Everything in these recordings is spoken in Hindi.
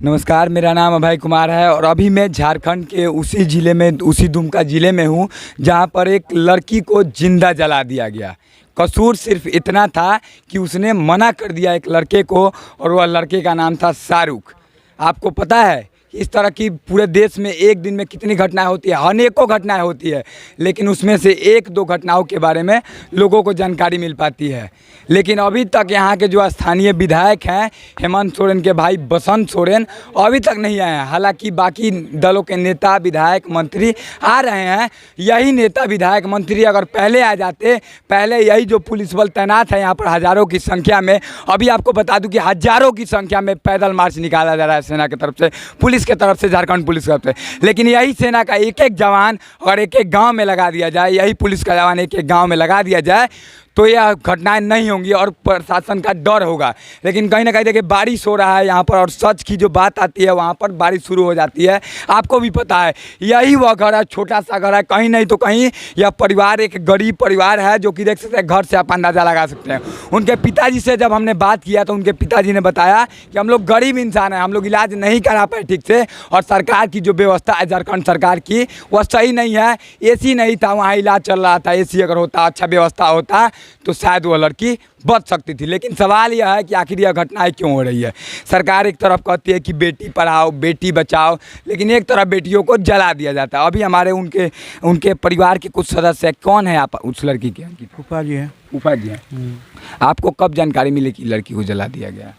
नमस्कार, मेरा नाम अभय कुमार है और अभी मैं झारखंड के उसी ज़िले में, उसी दुमका ज़िले में हूँ जहाँ पर एक लड़की को जिंदा जला दिया गया। कसूर सिर्फ इतना था कि उसने मना कर दिया एक लड़के को और वह लड़के का नाम था शाहरुख। आपको पता है इस तरह की पूरे देश में एक दिन में कितनी घटनाएं होती है? अनेकों घटनाएं होती है, लेकिन उसमें से एक दो घटनाओं के बारे में लोगों को जानकारी मिल पाती है। लेकिन अभी तक यहाँ के जो स्थानीय विधायक हैं हेमंत सोरेन के भाई बसंत सोरेन अभी तक नहीं आए हैं। हालांकि बाकी दलों के नेता विधायक मंत्री आ रहे हैं। यही नेता विधायक मंत्री अगर पहले आ जाते, पहले यही जो पुलिस बल तैनात है यहाँ पर हज़ारों की संख्या में, अभी आपको बता दूं कि हज़ारों की संख्या में पैदल मार्च निकाला जा रहा है सेना की तरफ से, पुलिस के तरफ से, झारखंड पुलिस की तरफ से। लेकिन यही सेना का एक एक जवान अगर एक एक गांव में लगा दिया जाए, यही पुलिस का जवान एक एक गांव में लगा दिया जाए तो यह घटनाएं नहीं होंगी और प्रशासन का डर होगा। लेकिन कहीं ना कहीं देखिए बारिश हो रहा है यहाँ पर और सच की जो बात आती है वहाँ पर बारिश शुरू हो जाती है। आपको भी पता है यही वह घर है, छोटा सा घर है, कहीं नहीं तो कहीं यह परिवार एक गरीब परिवार है जो कि देख सकते हैं, घर से आप अंदाज़ा लगा सकते हैं। उनके पिताजी से जब हमने बात किया तो उनके पिताजी ने बताया कि हम लोग गरीब इंसान हैं, हम लोग इलाज नहीं करा पाए ठीक से और सरकार की जो व्यवस्था है झारखंड सरकार की वह सही नहीं है। AC नहीं था वहाँ, इलाज चल रहा था। AC अगर होता, अच्छा व्यवस्था होता तो शायद वो लड़की बच सकती थी। लेकिन सवाल यह है कि आखिर यह घटनाएं क्यों हो रही है? सरकार एक तरफ कहती है कि बेटी पढ़ाओ बेटी बचाओ, लेकिन एक तरफ बेटियों को जला दिया जाता है। अभी हमारे उनके परिवार के कुछ सदस्य, कौन है आप उस लड़की के? फूफा जी हैं। फूफा जी हैं। आपको कब जानकारी मिली कि लड़की को जला दिया गया?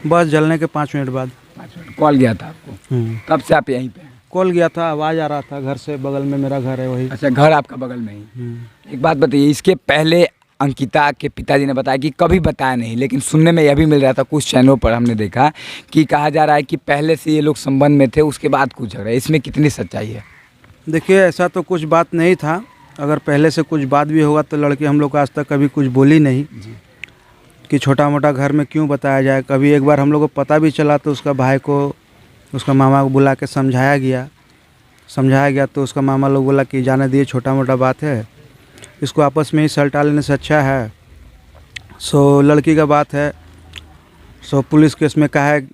बस जलने के 5 मिनट बाद। 5 मिनट कॉल गया था आपको? कब से आप यहीं पे हैं? कॉल गया था, आवाज़ आ रहा था घर से, बगल में मेरा घर है वही। अच्छा, घर आपका बगल में ही। एक बात बताइए, इसके पहले अंकिता के पिताजी ने बताया कि कभी बताया नहीं, लेकिन सुनने में यह भी मिल रहा था, कुछ चैनलों पर हमने देखा कि कहा जा रहा है कि पहले से ये लोग संबंध में थे, उसके बाद कुछ झगड़ा। इसमें कितनी सच्चाई है? देखिए, ऐसा तो कुछ बात नहीं था। अगर पहले से कुछ बात भी होगा तो लड़की हम लोग को आज तक कभी कुछ बोली नहीं कि छोटा मोटा घर में क्यों बताया जाए। कभी एक बार हम लोग को पता भी चला तो उसका भाई को, उसका मामा को बुला के समझाया गया तो उसका मामा लोग बोला कि जाने दिए, छोटा मोटा बात है, इसको आपस में ही सलटा लेने से अच्छा है। सो लड़की का बात है, सो पुलिस केस में कहा है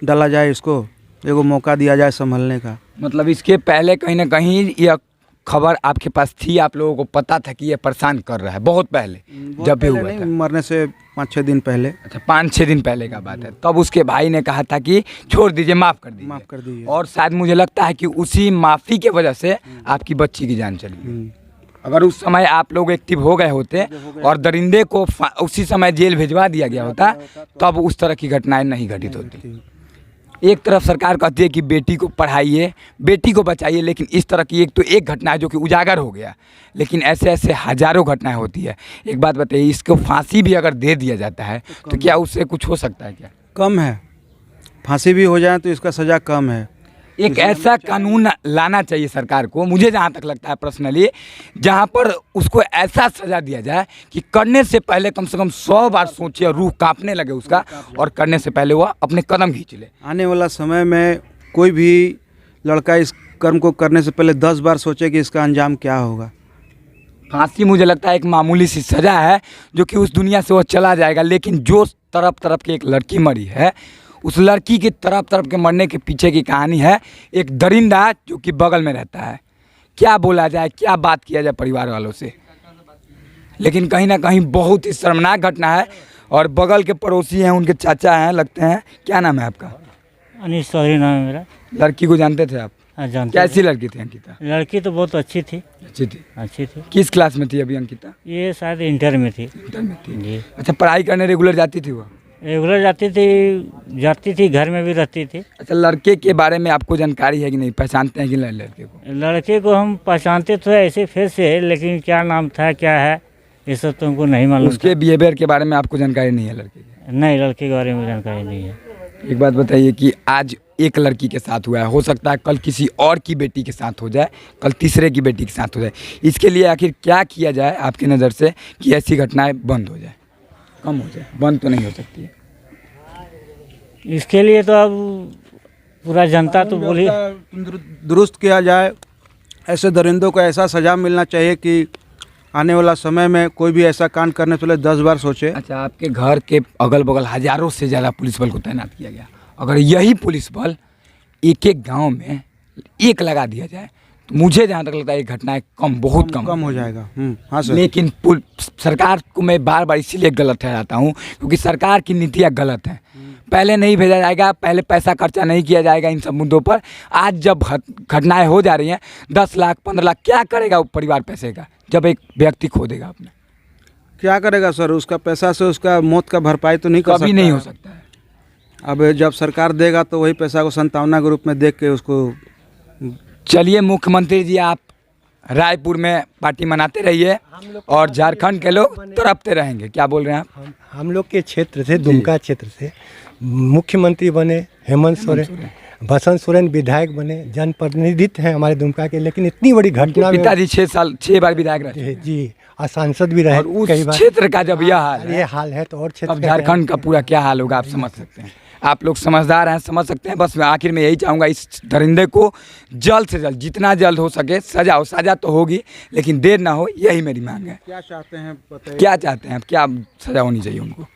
डाला जाए, इसको एगो मौका दिया जाए संभलने का। मतलब इसके पहले कहीं ना कहीं यह खबर आपके पास थी, आप लोगों को पता था कि यह परेशान कर रहा है? बहुत पहले जब भी हुआ था? मरने से 5-6 दिन पहले। अच्छा, 5-6 दिन पहले का बात है। तब उसके भाई ने कहा था कि छोड़ दीजिए, माफ़ कर दीजिए। और शायद मुझे लगता है कि उसी माफ़ी के वजह से आपकी बच्ची की जान चली। अगर उस समय आप लोग एक्टिव हो गए होते और दरिंदे को उसी समय जेल भिजवा दिया गया होता तब उस तरह की घटनाएं नहीं घटित होती। एक तरफ सरकार कहती है कि बेटी को पढ़ाइए, बेटी को बचाइए, लेकिन इस तरह की एक घटना है जो कि उजागर हो गया, लेकिन ऐसे ऐसे हज़ारों घटनाएं होती है। एक बात बताइए, इसको फांसी भी अगर दे दिया जाता है तो क्या उससे कुछ हो सकता है? क्या कम है? फांसी भी हो जाए तो इसका सज़ा कम है। एक ऐसा कानून लाना चाहिए सरकार को, मुझे जहाँ तक लगता है पर्सनली, जहाँ पर उसको ऐसा सज़ा दिया जाए कि करने से पहले कम से कम 100 बार सोचे, रूह कांपने लगे उसका, और करने से पहले वह अपने कदम खींच ले। आने वाला समय में कोई भी लड़का इस कर्म को करने से पहले 10 बार सोचे कि इसका अंजाम क्या होगा। फांसी मुझे लगता है एक मामूली सी सज़ा है जो कि उस दुनिया से वह चला जाएगा, लेकिन जो तरफ की एक लड़की मरी है, उस लड़की के तरफ के मरने के पीछे की कहानी है एक दरिंदा जो कि बगल में रहता है। क्या बोला जाए, क्या बात किया जाए परिवार वालों से? लेकिन कहीं ना कहीं बहुत ही शर्मनाक घटना है। और बगल के पड़ोसी हैं, उनके चाचा हैं लगते हैं। क्या नाम है आपका? अनिश चौधरी नाम है मेरा। लड़की को जानते थे आप? हाँ, जानते। कैसी लड़की थी अंकिता? लड़की तो बहुत अच्छी थी। अच्छी थी। किस क्लास में थी अभी अंकिता? ये शायद इंटर में थी। इंटर में थी जी। अच्छा, पढ़ाई करने रेगुलर जाती थी वो? रेगुलर जाती थी, घर में भी रहती थी। अच्छा, लड़के के बारे में आपको जानकारी है कि नहीं? पहचानते हैं कि नहीं लड़के को? लड़के को हम पहचानते तो ऐसे फेस से, लेकिन क्या नाम था, क्या है, ये सब तो हमको नहीं मालूम। उसके बिहेवियर के बारे में आपको जानकारी नहीं है लड़के की? नहीं, लड़के के बारे में जानकारी नहीं है। एक बात बताइए कि आज एक लड़की के साथ हुआ है, हो सकता है कल किसी और की बेटी के साथ हो जाए, कल तीसरे की बेटी के साथ हो जाए। इसके लिए आखिर क्या किया जाए आपकी नज़र से कि ऐसी घटनाएं बंद हो जाए, कम हो जाए? बंद तो नहीं हो सकती है। इसके लिए तो अब पूरा जनता तो बोली दुरुस्त किया जाए। ऐसे दरिंदों को ऐसा सज़ा मिलना चाहिए कि आने वाला समय में कोई भी ऐसा कांड करने से पहले 10 बार सोचे। अच्छा, आपके घर के अगल बगल हज़ारों से ज़्यादा पुलिस बल को तैनात किया गया, अगर यही पुलिस बल एक एक गांव में एक लगा दिया जाए तो मुझे जहाँ तक लगता है ये घटनाएं बहुत कम हो जाएगा। हाँ सर। लेकिन सरकार को मैं बार बार इसीलिए गलत ठहराता हूँ क्योंकि सरकार की नीतियाँ गलत हैं। पहले नहीं भेजा जाएगा, पहले पैसा खर्चा नहीं किया जाएगा इन सब मुद्दों पर। आज जब घटनाएं हो जा रही हैं 10 लाख 15 लाख क्या करेगा वो परिवार पैसे का जब एक व्यक्ति खो देगा अपने? क्या करेगा सर? उसका पैसा से उसका मौत का भरपाई तो नहीं कर सकता, कभी नहीं हो सकता है। अब जब सरकार देगा तो वही पैसा को संतावना के रूप में देख के उसको। चलिए मुख्यमंत्री जी, आप रायपुर में पार्टी मनाते रहिए और झारखंड के लोग तड़पते रहेंगे। क्या बोल रहे हैं आप? हम लोग के क्षेत्र से, दुमका क्षेत्र से मुख्यमंत्री बने हेमंत सोरेन, बसंत सोरेन विधायक बने, जनप्रतिनिधित्व हैं हमारे दुमका के, लेकिन इतनी बड़ी घटना में पिताजी 6 बार विधायक रहे जी, और सांसद भी रहे और उस कई बार। क्षेत्र का जब यह हाल है, ये हाल है तो और क्षेत्र अब झारखंड का पूरा क्या हाल होगा आप समझ सकते हैं। आप लोग समझदार हैं, समझ सकते हैं। बस मैं आखिर में यही चाहूँगा इस दरिंदे को जल्द से जल्द, जितना जल्द हो सके सजा हो। सजा तो होगी लेकिन देर ना हो, यही मेरी मांग है। क्या चाहते हैं बताइए? क्या चाहते हैं आप? क्या सजा होनी चाहिए उनको?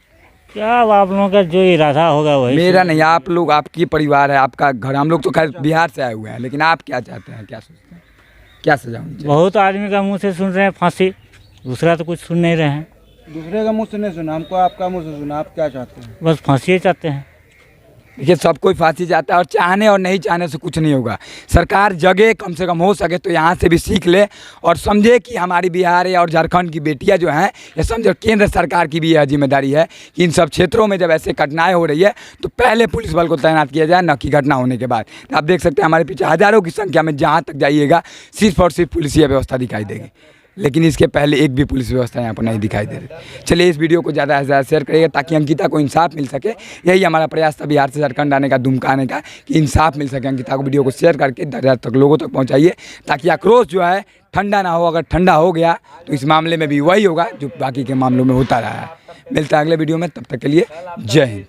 क्या अब आप लोगों का जो इरादा होगा वही। मेरा नहीं, आप लोग, आपकी परिवार है, आपका घर। हम लोग तो खैर बिहार से आए हुए हैं, लेकिन आप क्या चाहते हैं, क्या सोचते हैं, क्या सजा होनी चाहिए? बहुत आदमी का मुंह से सुन रहे हैं फांसी, दूसरा तो कुछ सुन नहीं रहे हैं। दूसरे का मुँह से नहीं सुना, हमको आपका मुँह से सुना। आप क्या चाहते हैं? बस फांसी ही चाहते हैं। देखिए सब कोई फांसी चाहता है और चाहने और नहीं चाहने से कुछ नहीं होगा। सरकार जगह कम से कम हो सके तो यहाँ से भी सीख ले और समझे कि हमारी बिहार और झारखंड की बेटियाँ जो हैं, ये समझो केंद्र सरकार की भी यह जिम्मेदारी है कि इन सब क्षेत्रों में जब ऐसे घटनाएं हो रही है तो पहले पुलिस बल को तैनात किया जाए, न कि घटना होने के बाद। आप देख सकते हैं हमारे पीछे हज़ारों की संख्या में जहाँ तक जाइएगा सिर्फ और सिर्फ पुलिसिया व्यवस्था दिखाई देगी, लेकिन इसके पहले एक भी पुलिस व्यवस्था यहाँ पर नहीं दिखाई दे रही। चलिए इस वीडियो को ज़्यादा से ज़्यादा शेयर करिएगा ताकि अंकिता को इंसाफ मिल सके। यही हमारा प्रयास था बिहार से झारखंड आने का, दुमका आने का, कि इंसाफ मिल सके। अंकिता को वीडियो को शेयर करके दर्जा तक लोगों तक पहुँचाइए ताकि आक्रोश जो है ठंडा ना हो। अगर ठंडा हो गया तो इस मामले में भी वही होगा जो बाकी के मामलों में होता रहा है। मिलता है अगले वीडियो में, तब तक के लिए जय हिंद।